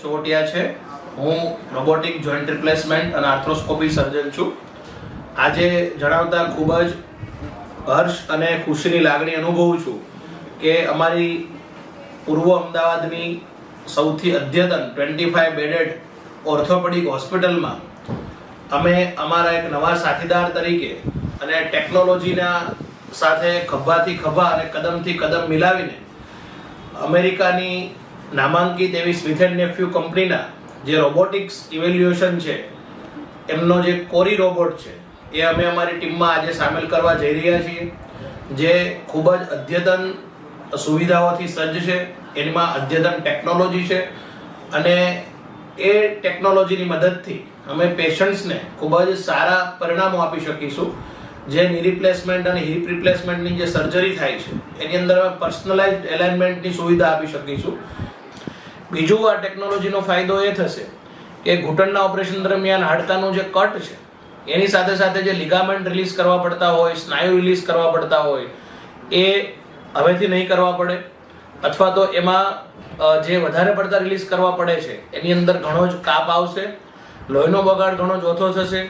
ચોટિયા છે. હું robotic joint replacement અને આર્થ્રોસ્કોપી સર્જન છું. આજે જણાવતા ખૂબ જ હર્ષ અને ખુશીની લાગણી અનુભવું છું કે અમારી પૂર્વ અમદાવાદની સૌથી અદ્યતન 25 બેડેડ ઓર્થોપેડિક હોસ્પિટલમાં અમે અમારા એક નવા સાથીદાર તરીકે અને ટેકનોલોજીના સાથે ખભાથી ખભા અને કદમથી કદમ મિલાવીને અમેરિકાની નામાંકિત એવી સ્મિથ એન્ડ નેફ્યુ કંપનીના જે રોબોટિક્સ ઇવેલ્યુએશન છે એમનો જે કોરી રોબોટ છે એ અમે અમારી ટીમમાં આજે સામેલ કરવા જઈ રહ્યા છીએ, જે ખૂબ જ અદ્યતન સુવિધાઓથી સજ્જ છે. એમાં અદ્યતન ટેકનોલોજી છે અને એ ટેકનોલોજીની મદદથી અમે પેશન્ટ્સને ખૂબ જ સારા પરિણામો આપી શકીશું. જે ની રિપ્લેસમેન્ટ અને હિપ રિપ્લેસમેન્ટની જે સર્જરી થાય છે એની અંદર અમે પર્સનલાઇઝ્ડ એલાઇનમેન્ટની સુવિધા આપી શકીશું. બીજું આ ટેકનોલોજીનો ફાયદો એ થશે કે ઘૂંટણના ઓપરેશન દરમિયાન હાડકાનું જે કટ છે એની સાથે સાથે જે લિગામેન્ટ રિલીઝ કરવા પડતા હોય, સ્નાયુ રિલીઝ કરવા પડતા હોય એ હવેથી નહીં કરવા પડે, અથવા તો એમાં જે વધારે પડતા રિલીઝ કરવા પડે છે એની અંદર ઘણો જ કાપ આવશે, લોહીનો બગાડ ઘણો જ ઓછો થશે,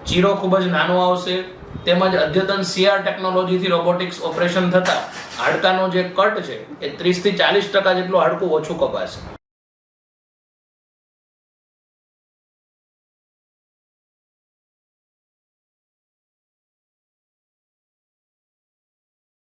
ચીરો ખૂબ જ નાનો આવશે, તેમજ અદ્યતન CR ટેકનોલોજીથી રોબોટિક્સ ઓપરેશન થતાં હાડકાનો જે કટ છે એ 30 થી 40% જેટલું હાડકું ઓછું કપાશે.